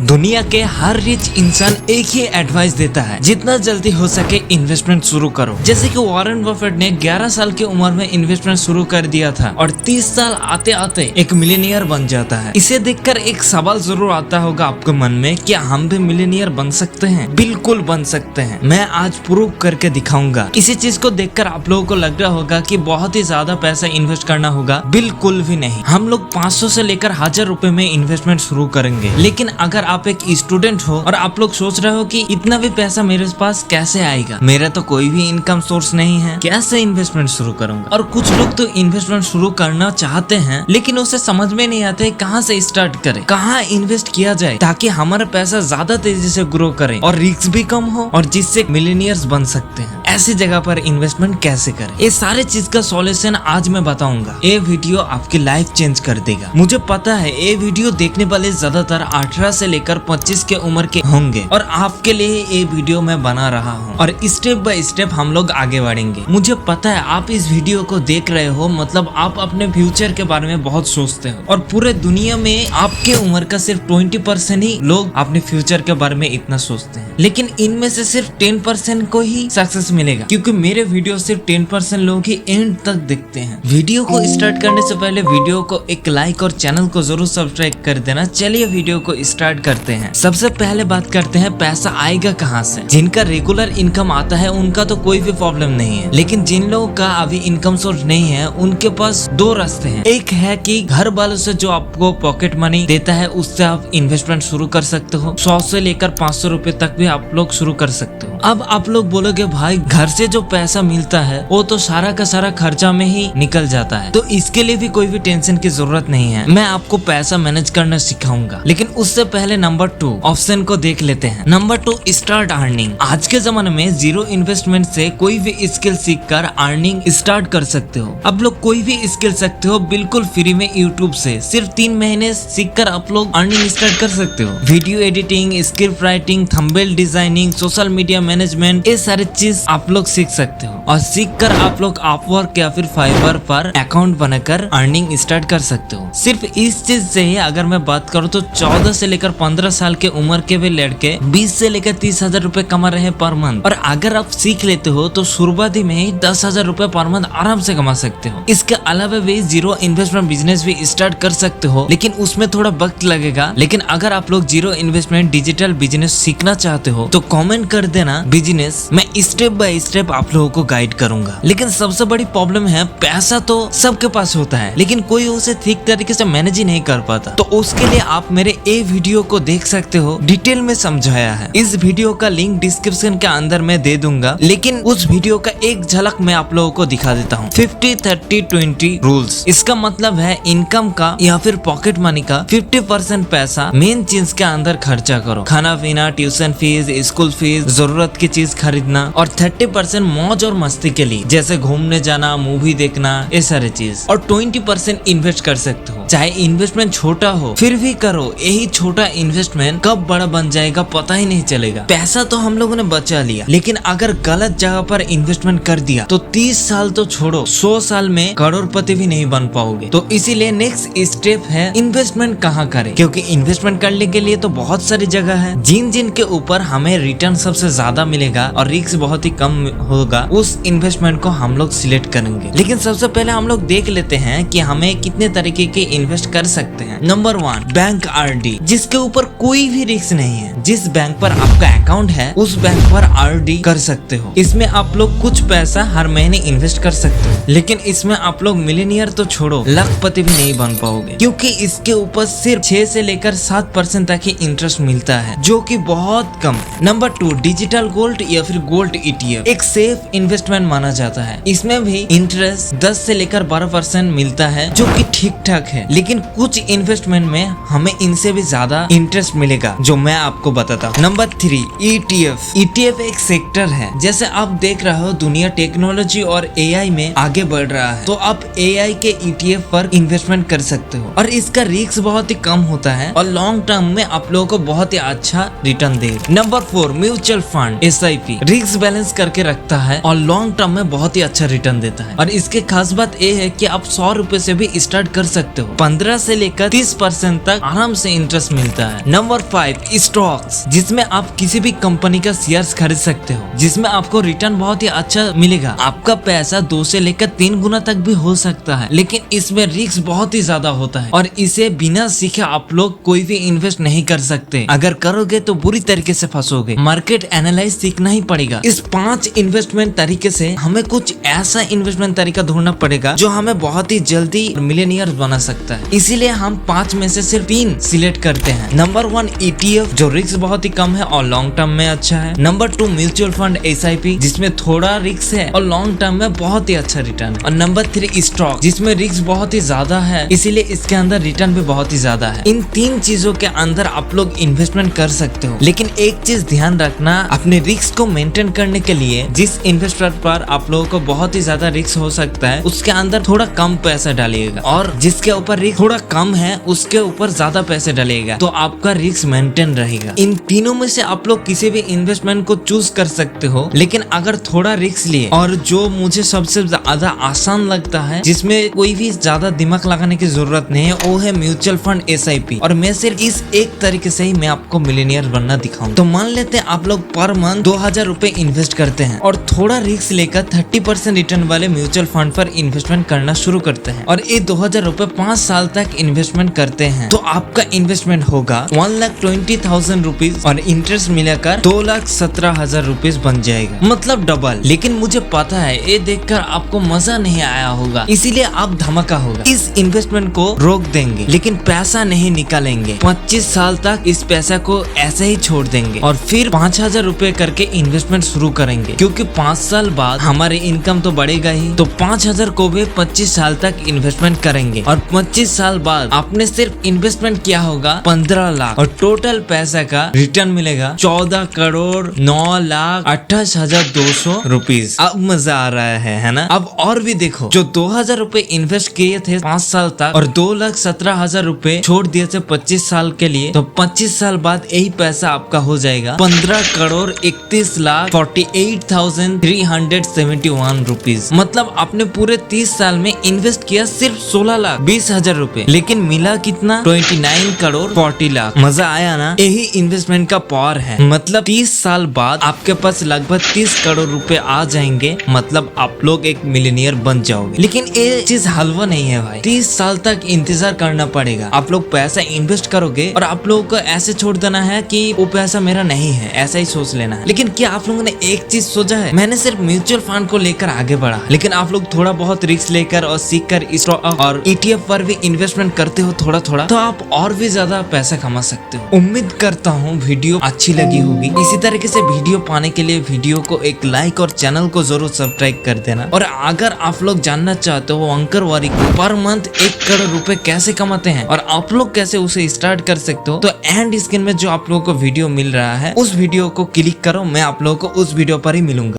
दुनिया के हर रिच इंसान एक ही एडवाइस देता है, जितना जल्दी हो सके इन्वेस्टमेंट शुरू करो। जैसे कि वॉरेन बफेट ने 11 साल की उम्र में इन्वेस्टमेंट शुरू कर दिया था और 30 साल आते आते एक मिलियनियर बन जाता है। इसे देखकर एक सवाल जरूर आता होगा आपके मन में, क्या हम भी मिलियनियर बन सकते हैं? बिल्कुल बन सकते हैं। मैं आज प्रूव करके दिखाऊंगा। किसी चीज को देखकर आप लोगों को लग रहा होगा कि बहुत ही ज्यादा पैसा इन्वेस्ट करना होगा, बिल्कुल भी नहीं। हम लोग 500 से लेकर 1000 रुपए में इन्वेस्टमेंट शुरू करेंगे। लेकिन अगर आप एक स्टूडेंट हो और आप लोग सोच रहे हो कि इतना भी पैसा मेरे पास कैसे आएगा, मेरा तो कोई भी इनकम सोर्स नहीं है, कैसे इन्वेस्टमेंट शुरू करूंगा। और कुछ लोग तो इन्वेस्टमेंट शुरू करना चाहते हैं लेकिन उसे समझ में नहीं आता है कहाँ से स्टार्ट करें, कहाँ इन्वेस्ट किया जाए ताकि हमारा पैसा ज्यादा तेजी से ग्रो करे और रिस्क भी कम हो और जिससे मिलियनियर्स बन सकते हैं। ऐसी जगह पर इन्वेस्टमेंट कैसे करें, ये सारे चीज का सॉल्यूशन आज मैं बताऊंगा। ये वीडियो आपकी लाइफ चेंज कर देगा। मुझे पता है ये वीडियो देखने वाले ज्यादातर 18 से लेकर 25 के उम्र के होंगे और आपके लिए ये वीडियो मैं बना रहा हूँ और स्टेप बाय स्टेप हम लोग आगे बढ़ेंगे। मुझे पता है आप इस वीडियो को देख रहे हो, मतलब आप अपने फ्यूचर के बारे में बहुत सोचते हो और पूरे दुनिया में आपके उम्र का सिर्फ 20% ही लोग अपने फ्यूचर के बारे में इतना सोचते हैं। लेकिन इनमें से सिर्फ 10% को ही सक्सेस मिलेगा, क्योंकि मेरे वीडियो सिर्फ 10% लोग ही एंड तक देखते हैं। वीडियो को स्टार्ट करने से पहले वीडियो को एक लाइक और चैनल को जरूर सब्सक्राइब कर देना। चलिए वीडियो को स्टार्ट करते हैं। सबसे पहले बात करते हैं पैसा आएगा कहाँ से। जिनका रेगुलर इनकम आता है उनका तो कोई भी प्रॉब्लम नहीं है, लेकिन जिन लोगों का अभी इनकम सोर्स नहीं है उनके पास दो रास्ते हैं। एक है कि घर वालों से जो आपको पॉकेट मनी देता है उससे आप इन्वेस्टमेंट शुरू कर सकते हो। 100 से लेकर 500 रुपए तक भी आप लोग शुरू कर सकते हो। अब आप लोग बोलोगे भाई घर से जो पैसा मिलता है वो तो सारा का सारा खर्चा में ही निकल जाता है, तो इसके लिए भी कोई भी टेंशन की जरूरत नहीं है। मैं आपको पैसा मैनेज करना सिखाऊंगा, लेकिन उससे पहले नंबर 2 ऑप्शन को देख लेते हैं। Number 2, start earning. आज के जमाने में जीरो इन्वेस्टमेंट से कोई भी स्किल सीखकर अर्निंग स्टार्ट कर सकते हो। आप लोग कोई भी स्किल सकते हो बिल्कुल फ्री में यूट्यूब से। सिर्फ 3 महीने सीखकर आप लोग अर्निंग स्टार्ट कर सकते हो। Video editing, script writing, thumbnail designing, social media management, ये सारे चीज आप लोग सीख सकते हो और सीखकर आप लोग अपवर्क या फिर फाइवर पर अकाउंट बनाकर अर्निंग स्टार्ट कर सकते हो। सिर्फ इस चीज से ही अगर मैं बात करूँ तो 14 से लेकर 15 साल के उम्र के भी लड़के 20 से लेकर 30,000 रुपए कमा रहे हैं पर मंथ। और अगर आप सीख लेते हो तो शुरुआती में ही 10,000 रुपए पर मंथ आराम से कमा सकते हो। इसके अलावा भी जीरो इन्वेस्टमेंट बिजनेस भी स्टार्ट कर सकते हो, लेकिन उसमें थोड़ा वक्त लगेगा। लेकिन अगर आप लोग जीरो इन्वेस्टमेंट डिजिटल बिजनेस सीखना चाहते हो तो कमेंट कर देना बिजनेस, मैं स्टेप बाय स्टेप आप लोगों को गाइड करूंगा। लेकिन सबसे बड़ी प्रॉब्लम है पैसा तो सबके पास होता है लेकिन कोई उसे ठीक तरीके से मैनेज ही नहीं कर पाता। तो उसके लिए आप मेरे ए वीडियो को देख सकते हो, डिटेल में समझाया है। इस वीडियो का लिंक डिस्क्रिप्शन के अंदर मैं दे दूंगा, लेकिन उस वीडियो का एक झलक मैं आप लोगों को दिखा देता हूँ। 50-30-20 रूल्स। इसका मतलब है इनकम का या फिर पॉकेट मनी का 50% पैसा मेन चीज के अंदर खर्चा करो। खाना पीना, ट्यूशन फीस, स्कूल फीस, जरूरत की चीज खरीदना, और 30% मौज और मस्ती के लिए जैसे घूमने जाना, मूवी देखना, ये सारी चीज। और 20% इन्वेस्ट कर सकते हो। चाहे इन्वेस्टमेंट छोटा हो फिर भी करो। यही छोटा इन्वेस्टमेंट कब बड़ा बन जाएगा पता ही नहीं चलेगा। पैसा तो हम लोगों ने बचा लिया, लेकिन अगर गलत जगह पर इन्वेस्टमेंट कर दिया तो 30 साल तो छोड़ो, 100 साल में करोड़पति भी नहीं बन पाओगे। तो इसीलिए नेक्स्ट स्टेप है इन्वेस्टमेंट कहाँ करें, क्योंकि इन्वेस्टमेंट करने के लिए तो बहुत सारी जगह है। जिन के ऊपर हमें रिटर्न सबसे ज्यादा मिलेगा और रिस्क बहुत ही कम होगा, उस इन्वेस्टमेंट को हम लोग सिलेक्ट करेंगे। लेकिन सबसे पहले हम लोग देख लेते हैं कि हमें कितने तरीके के इन्वेस्ट कर सकते हैं। नंबर 1, बैंक आरडी, जिसके ऊपर कोई भी रिस्क नहीं है। जिस बैंक पर आपका अकाउंट है उस बैंक पर आरडी कर सकते हो। इसमें आप लोग कुछ पैसा हर महीने इन्वेस्ट कर सकते हो, लेकिन इसमें आप लोग मिलियनियर तो छोड़ो, लाखपति भी नहीं बन पाओगे, क्योंकि इसके ऊपर सिर्फ 6 से लेकर 7% तक ही इंटरेस्ट मिलता है, जो कि बहुत कम। नंबर 2, डिजिटल गोल्ड या फिर गोल्ड ETF, एक सेफ इन्वेस्टमेंट माना जाता है। इसमें भी इंटरेस्ट 10 से लेकर 12% मिलता है, जो कि ठीक ठाक है। लेकिन कुछ इन्वेस्टमेंट में हमें इनसे भी ज्यादा इंटरेस्ट मिलेगा, जो मैं आपको बताता हूँ। नंबर 3, ETF एक सेक्टर है। जैसे आप देख रहे हो दुनिया टेक्नोलॉजी और AI में आगे बढ़ रहा है, तो आप AI के ETF पर इन्वेस्टमेंट कर सकते हो और इसका रिस्क बहुत ही कम होता है और लॉन्ग टर्म में आप लोगों को बहुत ही अच्छा रिटर्न देगा। Number 4, mutual fund. Fund SIP risk balance करके रखता है और लॉन्ग टर्म में बहुत ही अच्छा रिटर्न देता है। और इसके खास बात ये है कि आप 100 रुपए से भी स्टार्ट कर सकते हो। 15 से लेकर 30% तक आराम से इंटरेस्ट मिलता है। नंबर 5 स्टॉक्स, जिसमें आप किसी भी कंपनी का शेयर्स खरीद सकते हो, जिसमें आपको रिटर्न बहुत ही अच्छा मिलेगा। आपका पैसा 2 से लेकर 3 गुना तक भी हो सकता है, लेकिन इसमें रिस्क बहुत ही ज्यादा होता है और इसे बिना सीखे आप लोग कोई भी इन्वेस्ट नहीं कर सकते। अगर करोगे तो बुरी तरीके से फंसोगे। मार्केट एनालाइज सीखना ही पड़ेगा। इस 5 इन्वेस्टमेंट तरीके से हमें कुछ ऐसा इन्वेस्टमेंट तरीका ढूंढना पड़ेगा जो हमें बहुत ही जल्दी मिलियनियर बना सकता है। इसीलिए हम 5 में से सिर्फ 3 सिलेक्ट करते हैं। नंबर 1 ETF, जो रिस्क बहुत ही कम है और लॉन्ग टर्म में अच्छा है। नंबर 2 म्यूचुअल फंड SIP, जिसमें थोड़ा रिस्क है और लॉन्ग टर्म में बहुत ही अच्छा रिटर्न है। और नंबर 3 स्टॉक, जिसमें रिस्क बहुत ही ज्यादा है, इसीलिए इसके अंदर रिटर्न भी बहुत ही ज्यादा है। इन 3 चीजों के अंदर आप लोग इन्वेस्टमेंट कर सकते हो, लेकिन एक चीज ध्यान रखना, अपने रिस्क को मेंटेन करने के लिए जिस इन्वेस्टर पर आप लोगों को बहुत ही ज्यादा रिस्क हो सकता है उसके अंदर थोड़ा कम पैसा डालिएगा, और जिसके ऊपर रिस्क थोड़ा कम है उसके ऊपर ज्यादा पैसे डालिएगा, तो आपका रिस्क मेंटेन रहेगा। इन तीनों में से आप लोग किसी भी इन्वेस्टमेंट को चूज कर सकते हो, लेकिन अगर थोड़ा रिस्क लिए और जो मुझे सबसे ज्यादा आसान लगता है, जिसमें कोई भी ज्यादा दिमाग लगाने की जरूरत नहीं है, वो है म्यूचुअल फंड SIP। और मैं सिर्फ इस एक तरीके से ही मैं आपको मिलियनियर बनना दिखाऊं। तो मान लेते हैं आप लोग पर मंथ 2000 रुपए इन्वेस्ट करते हैं और थोड़ा रिस्क लेकर 30% रिटर्न वाले म्यूचुअल फंड पर इन्वेस्टमेंट करना शुरू करते हैं, और ये 2000 रुपए 5 साल तक इन्वेस्टमेंट करते हैं, तो आपका इन्वेस्टमेंट होगा 1,20,000 रुपीज और इंटरेस्ट मिलाकर 2,17,000 रुपीज बन जाएगा, मतलब डबल। लेकिन मुझे पता है ये देखकर आपको मजा नहीं आया होगा, इसीलिए आप धमाका होगा। इस इन्वेस्टमेंट को रोक देंगे लेकिन पैसा नहीं निकालेंगे। 25 साल तक इस पैसा को ऐसे ही छोड़ देंगे और फिर 5,000 रुपए करके इन्वेस्टमेंट शुरू करेंगे, क्योंकि 5 साल बाद हमारी इनकम तो बढ़ेगा ही। तो 5,000 को भी 25 साल तक इन्वेस्टमेंट करेंगे और 25 साल बाद आपने सिर्फ इन्वेस्टमेंट किया होगा 15 लाख और टोटल पैसा का रिटर्न मिलेगा 14,09,28,200 रुपीज। अब मजा आ रहा है ना? अब और भी देखो, जो 2,000 रुपए इन्वेस्ट किए थे 5 साल तक और 2,17,000 रुपए छोड़ दिए थे 25 साल के लिए, तो 25 साल बाद यही पैसा आपका हो जाएगा 15,31,48,371 रुपीज। मतलब आपने पूरे 30 साल में इन्वेस्ट किया सिर्फ 16,20,000 रुपए, लेकिन मिला कितना? 29,40 लाख। मजा आया ना? यही इन्वेस्टमेंट का पावर है। मतलब 30 साल बाद आपके पास लगभग 30 करोड़ रुपए आ जाएंगे, मतलब आप लोग एक मिलियनियर बन जाओगे। लेकिन ये चीज हलवा नहीं है भाई, 30 साल तक इंतजार करना पड़ेगा। आप लोग पैसा इन्वेस्ट करोगे और आप लोगों को ऐसे छोड़ देना है कि वो पैसा मेरा नहीं है, ऐसा ही सोच लेना है। लेकिन क्या आप लोगों ने एक चीज सोचा है? मैंने सिर्फ म्यूचुअल फंड को लेकर आगे बढ़ा, लेकिन आप लोग थोड़ा बहुत रिस्क लेकर और सीख कर स्टॉक और ETF पर भी इन्वेस्टमेंट करते हो थोड़ा थोड़ा, तो आप और भी ज्यादा पैसा कमा सकते हो। उम्मीद करता हूँ वीडियो अच्छी लगी होगी। इसी तरीके से वीडियो पाने के लिए वीडियो को एक लाइक और चैनल को जरूर सब्सक्राइब कर देना। और अगर आप लोग जानना चाहते हो अंकर वारिक पर मंथ 1 करोड़ रुपए कैसे कमाते हैं और आप लोग कैसे उसे स्टार्ट कर सकते हो, तो एंड स्क्रीन में जो आप लोगों को वीडियो मिल रहा है उस वीडियो को क्लिक करो। मैं आप लोगों को उस वीडियो पर ही मिलूंगा।